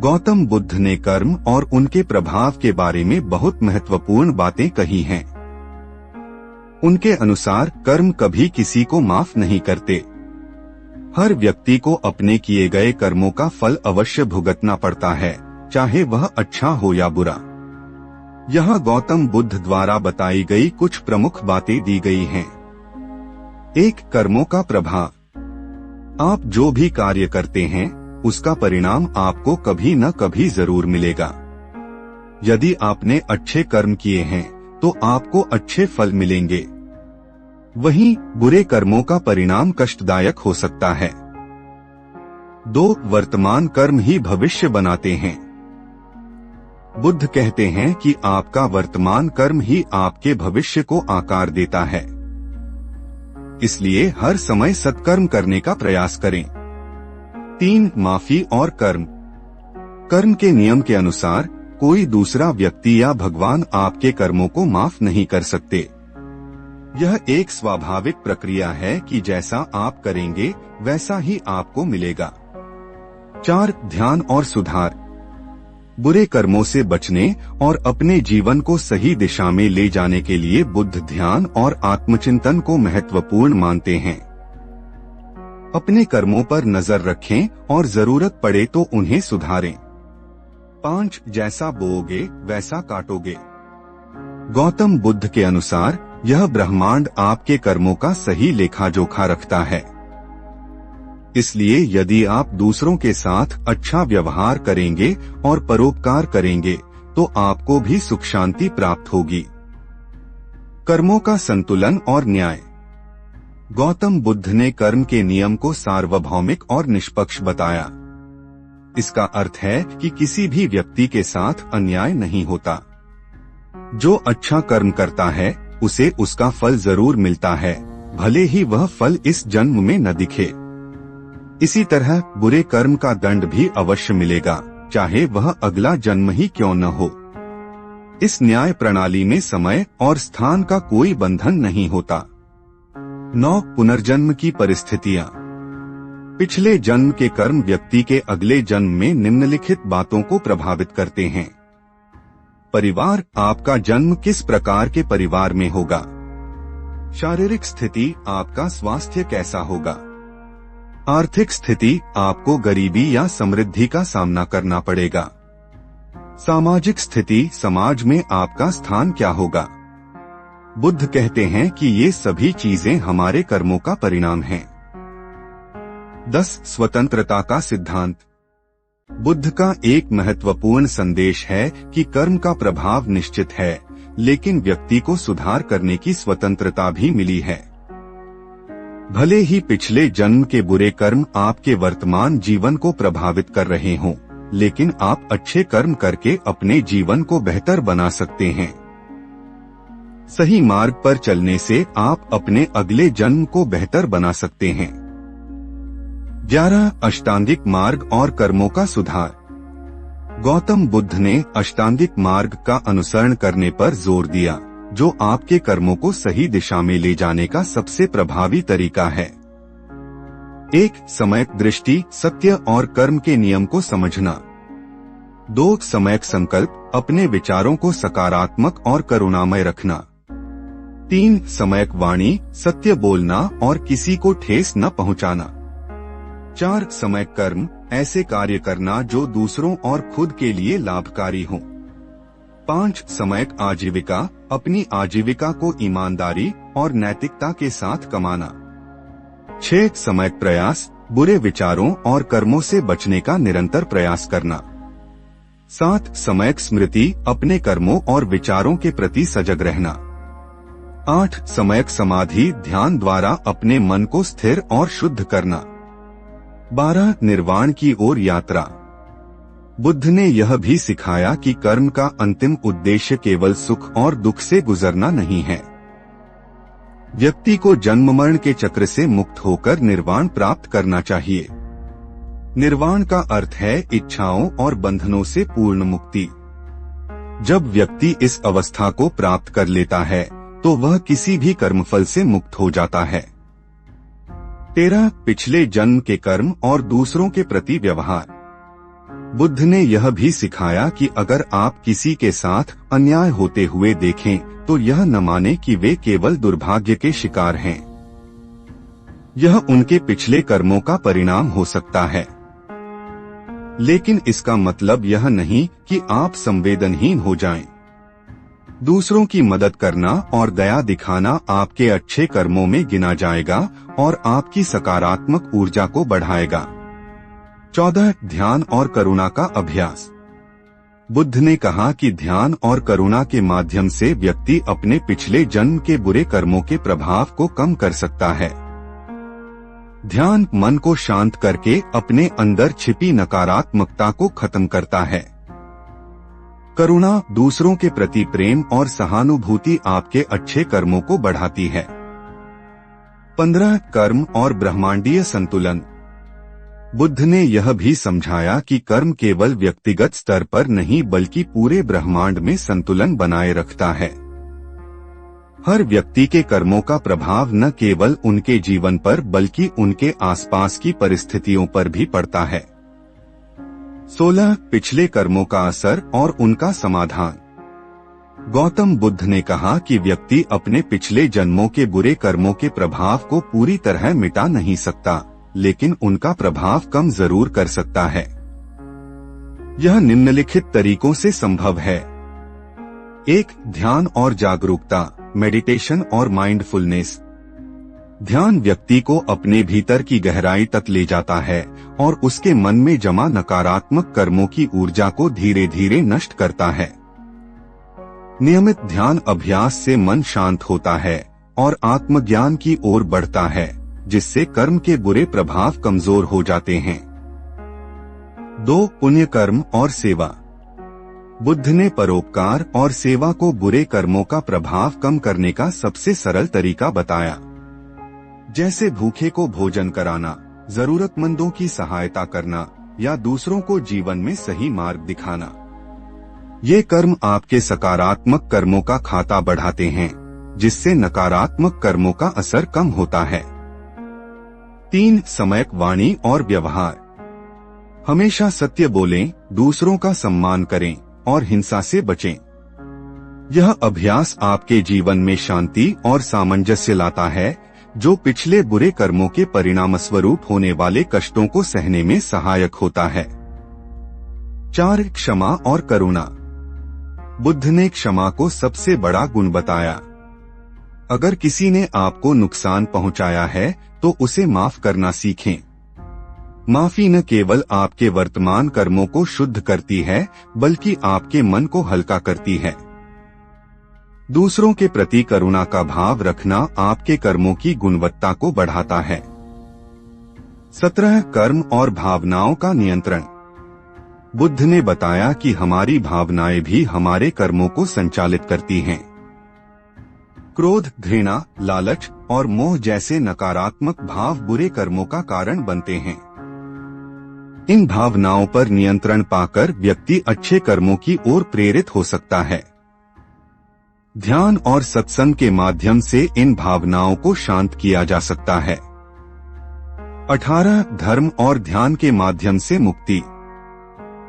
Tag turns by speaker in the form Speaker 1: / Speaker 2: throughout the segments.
Speaker 1: गौतम बुद्ध ने कर्म और उनके प्रभाव के बारे में बहुत महत्वपूर्ण बातें कही हैं। उनके अनुसार कर्म कभी किसी को माफ नहीं करते। हर व्यक्ति को अपने किए गए कर्मों का फल अवश्य भुगतना पड़ता है, चाहे वह अच्छा हो या बुरा। यह गौतम बुद्ध द्वारा बताई गई कुछ प्रमुख बातें दी गई हैं। 1. कर्मों का प्रभाव। आप जो भी कार्य करते हैं उसका परिणाम आपको कभी न कभी जरूर मिलेगा। यदि आपने अच्छे कर्म किए हैं तो आपको अच्छे फल मिलेंगे। वहीं बुरे कर्मों का परिणाम कष्टदायक हो सकता है। 2. वर्तमान कर्म ही भविष्य बनाते हैं। बुद्ध कहते हैं कि आपका वर्तमान कर्म ही आपके भविष्य को आकार देता है। इसलिए हर समय सत्कर्म करने का प्रयास करें। 3. माफी और कर्म। कर्म के नियम के अनुसार कोई दूसरा व्यक्ति या भगवान आपके कर्मों को माफ नहीं कर सकते। यह एक स्वाभाविक प्रक्रिया है कि जैसा आप करेंगे वैसा ही आपको मिलेगा। 4. ध्यान और सुधार। बुरे कर्मों से बचने और अपने जीवन को सही दिशा में ले जाने के लिए बुद्ध ध्यान और आत्मचिंतन को महत्वपूर्ण मानते हैं। अपने कर्मों पर नजर रखें और जरूरत पड़े तो उन्हें सुधारें। 5. जैसा बोओगे वैसा काटोगे। गौतम बुद्ध के अनुसार यह ब्रह्मांड आपके कर्मों का सही लेखा जोखा रखता है। इसलिए यदि आप दूसरों के साथ अच्छा व्यवहार करेंगे और परोपकार करेंगे तो आपको भी सुख शांति प्राप्त होगी। कर्मों का संतुलन और न्याय। गौतम बुद्ध ने कर्म के नियम को सार्वभौमिक और निष्पक्ष बताया। इसका अर्थ है कि किसी भी व्यक्ति के साथ अन्याय नहीं होता। जो अच्छा कर्म करता है उसे उसका फल जरूर मिलता है, भले ही वह फल इस जन्म में न दिखे। इसी तरह बुरे कर्म का दंड भी अवश्य मिलेगा, चाहे वह अगला जन्म ही क्यों न हो। इस न्याय प्रणाली में समय और स्थान का कोई बंधन नहीं होता। 9. पुनर्जन्म की परिस्थितियां। पिछले जन्म के कर्म व्यक्ति के अगले जन्म में निम्नलिखित बातों को प्रभावित करते हैं। परिवार, आपका जन्म किस प्रकार के परिवार में होगा। शारीरिक स्थिति, आपका स्वास्थ्य कैसा होगा। आर्थिक स्थिति, आपको गरीबी या समृद्धि का सामना करना पड़ेगा। सामाजिक स्थिति, समाज में आपका स्थान क्या होगा। बुद्ध कहते हैं कि ये सभी चीजें हमारे कर्मों का परिणाम हैं। 10. स्वतंत्रता का सिद्धांत। बुद्ध का एक महत्वपूर्ण संदेश है कि कर्म का प्रभाव निश्चित है, लेकिन व्यक्ति को सुधार करने की स्वतंत्रता भी मिली है। भले ही पिछले जन्म के बुरे कर्म आपके वर्तमान जीवन को प्रभावित कर रहे हों, लेकिन आप अच्छे कर्म करके अपने जीवन को बेहतर बना सकते हैं। सही मार्ग पर चलने से आप अपने अगले जन्म को बेहतर बना सकते हैं। 11. अष्टांगिक मार्ग और कर्मों का सुधार। गौतम बुद्ध ने अष्टांगिक मार्ग का अनुसरण करने पर जोर दिया, जो आपके कर्मों को सही दिशा में ले जाने का सबसे प्रभावी तरीका है। 1. सम्यक दृष्टि, सत्य और कर्म के नियम को समझना। 2. सम्यक संकल्प, अपने विचारों को सकारात्मक और करुणामय रखना। 3. सम्यक वाणी, सत्य बोलना और किसी को ठेस न पहुंचाना। 4. सम्यक कर्म, ऐसे कार्य करना जो दूसरों और खुद के लिए लाभकारी हो। 5. सम्यक आजीविका, अपनी आजीविका को ईमानदारी और नैतिकता के साथ कमाना। 6. सम्यक प्रयास, बुरे विचारों और कर्मों से बचने का निरंतर प्रयास करना। 7. सम्यक स्मृति, अपने कर्मों और विचारों के प्रति सजग रहना। 8. सम्यक समाधि, ध्यान द्वारा अपने मन को स्थिर और शुद्ध करना। 12. निर्वाण की ओर यात्रा। बुद्ध ने यह भी सिखाया कि कर्म का अंतिम उद्देश्य केवल सुख और दुख से गुजरना नहीं है। व्यक्ति को जन्म मरण के चक्र से मुक्त होकर निर्वाण प्राप्त करना चाहिए। निर्वाण का अर्थ है इच्छाओं और बंधनों से पूर्ण मुक्ति। जब व्यक्ति इस अवस्था को प्राप्त कर लेता है तो वह किसी भी कर्मफल से मुक्त हो जाता है। 13. पिछले जन्म के कर्म और दूसरों के प्रति व्यवहार। बुद्ध ने यह भी सिखाया कि अगर आप किसी के साथ अन्याय होते हुए देखें तो यह न माने कि वे केवल दुर्भाग्य के शिकार हैं। यह उनके पिछले कर्मों का परिणाम हो सकता है, लेकिन इसका मतलब यह नहीं कि आप संवेदनहीन हो जाएं। दूसरों की मदद करना और दया दिखाना आपके अच्छे कर्मों में गिना जाएगा और आपकी सकारात्मक ऊर्जा को बढ़ाएगा। 14. ध्यान और करुणा का अभ्यास। बुद्ध ने कहा कि ध्यान और करुणा के माध्यम से व्यक्ति अपने पिछले जन्म के बुरे कर्मों के प्रभाव को कम कर सकता है। ध्यान मन को शांत करके अपने अंदर छिपी नकारात्मकता को खत्म करता है। करुणा दूसरों के प्रति प्रेम और सहानुभूति आपके अच्छे कर्मों को बढ़ाती है। 15. कर्म और ब्रह्मांडीय संतुलन। बुद्ध ने यह भी समझाया कि कर्म केवल व्यक्तिगत स्तर पर नहीं बल्कि पूरे ब्रह्मांड में संतुलन बनाए रखता है। हर व्यक्ति के कर्मों का प्रभाव न केवल उनके जीवन पर बल्कि उनके आसपास की परिस्थितियों पर भी पड़ता है। 16. पिछले कर्मों का असर और उनका समाधान। गौतम बुद्ध ने कहा कि व्यक्ति अपने पिछले जन्मों के बुरे कर्मों के प्रभाव को पूरी तरह मिटा नहीं सकता, लेकिन उनका प्रभाव कम जरूर कर सकता है। यह निम्नलिखित तरीकों से संभव है। 1. ध्यान और जागरूकता, मेडिटेशन और माइंडफुलनेस। ध्यान व्यक्ति को अपने भीतर की गहराई तक ले जाता है और उसके मन में जमा नकारात्मक कर्मों की ऊर्जा को धीरे धीरे नष्ट करता है। नियमित ध्यान अभ्यास से मन शांत होता है और आत्मज्ञान की ओर बढ़ता है, जिससे कर्म के बुरे प्रभाव कमजोर हो जाते हैं। 2. पुण्य कर्म और सेवा। बुद्ध ने परोपकार और सेवा को बुरे कर्मों का प्रभाव कम करने का सबसे सरल तरीका बताया, जैसे भूखे को भोजन कराना, जरूरतमंदों की सहायता करना या दूसरों को जीवन में सही मार्ग दिखाना। ये कर्म आपके सकारात्मक कर्मों का खाता बढ़ाते हैं, जिससे नकारात्मक कर्मों का असर कम होता है। 3. सम्यक वाणी और व्यवहार। हमेशा सत्य बोलें, दूसरों का सम्मान करें और हिंसा से बचें। यह अभ्यास आपके जीवन में शांति और सामंजस्य लाता है, जो पिछले बुरे कर्मों के परिणामस्वरूप होने वाले कष्टों को सहने में सहायक होता है। 4. क्षमा और करुणा। बुद्ध ने क्षमा को सबसे बड़ा गुण बताया। अगर किसी ने आपको नुकसान पहुंचाया है तो उसे माफ करना सीखें। माफी न केवल आपके वर्तमान कर्मों को शुद्ध करती है बल्कि आपके मन को हल्का करती है। दूसरों के प्रति करुणा का भाव रखना आपके कर्मों की गुणवत्ता को बढ़ाता है। 17. कर्म और भावनाओं का नियंत्रण। बुद्ध ने बताया कि हमारी भावनाएं भी हमारे कर्मों को संचालित करती हैं। क्रोध, घृणा, लालच और मोह जैसे नकारात्मक भाव बुरे कर्मों का कारण बनते हैं। इन भावनाओं पर नियंत्रण पाकर व्यक्ति अच्छे कर्मों की ओर प्रेरित हो सकता है। ध्यान और सत्संग के माध्यम से इन भावनाओं को शांत किया जा सकता है। 18. धर्म और ध्यान के माध्यम से मुक्ति।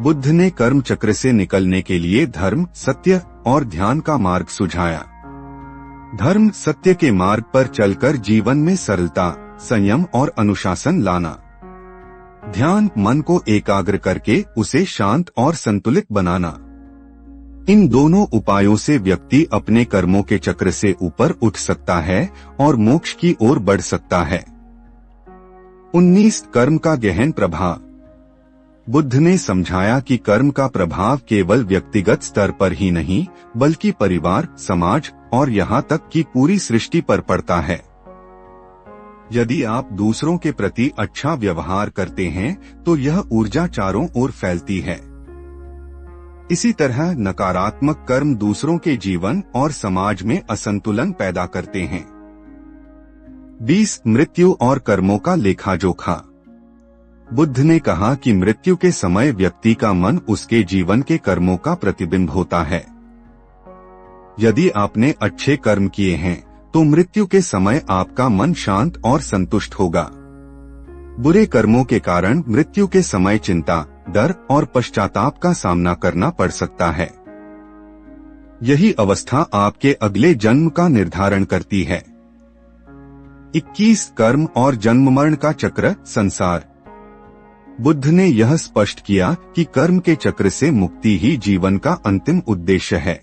Speaker 1: बुद्ध ने कर्म चक्र से निकलने के लिए धर्म, सत्य और ध्यान का मार्ग सुझाया। धर्म सत्य के मार्ग पर चलकर जीवन में सरलता, संयम और अनुशासन लाना। ध्यान मन को एकाग्र करके उसे शांत और संतुलित बनाना। इन दोनों उपायों से व्यक्ति अपने कर्मों के चक्र से ऊपर उठ सकता है और मोक्ष की ओर बढ़ सकता है। 19. कर्म का गहन प्रभाव। बुद्ध ने समझाया कि कर्म का प्रभाव केवल व्यक्तिगत स्तर पर ही नहीं बल्कि परिवार, समाज और यहाँ तक कि पूरी सृष्टि पर पड़ता है। यदि आप दूसरों के प्रति अच्छा व्यवहार करते हैं तो यह ऊर्जा चारों ओर फैलती है। इसी तरह नकारात्मक कर्म दूसरों के जीवन और समाज में असंतुलन पैदा करते हैं। 20. मृत्यु और कर्मों का लेखा जोखा। बुद्ध ने कहा कि मृत्यु के समय व्यक्ति का मन उसके जीवन के कर्मों का प्रतिबिंब होता है। यदि आपने अच्छे कर्म किए हैं तो मृत्यु के समय आपका मन शांत और संतुष्ट होगा। बुरे कर्मों के कारण मृत्यु के समय चिंता, डर और पश्चाताप का सामना करना पड़ सकता है। यही अवस्था आपके अगले जन्म का निर्धारण करती है। 21 कर्म और जन्म मरण का चक्र संसार। बुद्ध ने यह स्पष्ट किया कि कर्म के चक्र से मुक्ति ही जीवन का अंतिम उद्देश्य है।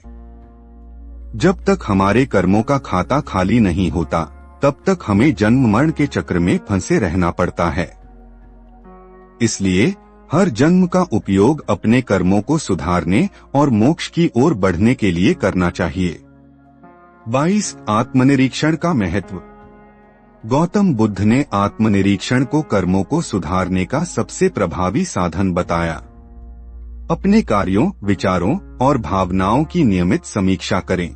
Speaker 1: जब तक हमारे कर्मों का खाता खाली नहीं होता, तब तक हमें जन्म मरण के चक्र में फंसे रहना पड़ता है। इसलिए हर जन्म का उपयोग अपने कर्मों को सुधारने और मोक्ष की ओर बढ़ने के लिए करना चाहिए। 22 आत्मनिरीक्षण का महत्व। गौतम बुद्ध ने आत्मनिरीक्षण को कर्मों को सुधारने का सबसे प्रभावी साधन बताया। अपने कार्यों, विचारों और भावनाओं की नियमित समीक्षा करें।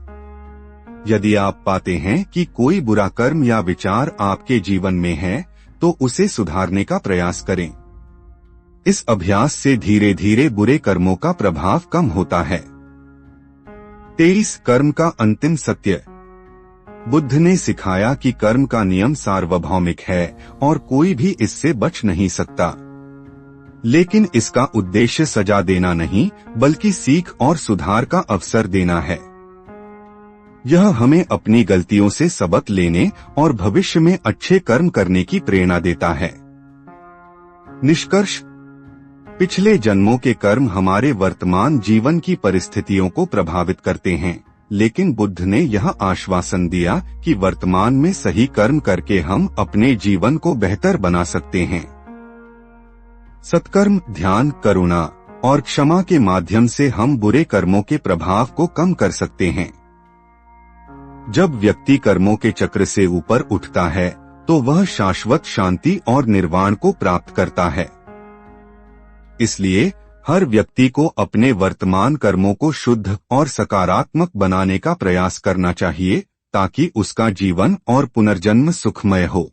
Speaker 1: यदि आप पाते हैं कि कोई बुरा कर्म या विचार आपके जीवन में है, तो उसे सुधारने का प्रयास करें। इस अभ्यास से धीरे धीरे बुरे कर्मों का प्रभाव कम होता है। 23 कर्म का अंतिम सत्य। बुद्ध ने सिखाया कि कर्म का नियम सार्वभौमिक है और कोई भी इससे बच नहीं सकता। लेकिन इसका उद्देश्य सजा देना नहीं, बल्कि सीख और सुधार का अवसर देना है। यह हमें अपनी गलतियों से सबक लेने और भविष्य में अच्छे कर्म करने की प्रेरणा देता है। निष्कर्ष। पिछले जन्मों के कर्म हमारे वर्तमान जीवन की परिस्थितियों को प्रभावित करते हैं, लेकिन बुद्ध ने यह आश्वासन दिया कि वर्तमान में सही कर्म करके हम अपने जीवन को बेहतर बना सकते हैं। सत्कर्म, ध्यान, करुणा और क्षमा के माध्यम से हम बुरे कर्मों के प्रभाव को कम कर सकते हैं। जब व्यक्ति कर्मों के चक्र से ऊपर उठता है, तो वह शाश्वत शांति और निर्वाण को प्राप्त करता है। इसलिए हर व्यक्ति को अपने वर्तमान कर्मों को शुद्ध और सकारात्मक बनाने का प्रयास करना चाहिए, ताकि उसका जीवन और पुनर्जन्म सुखमय हो।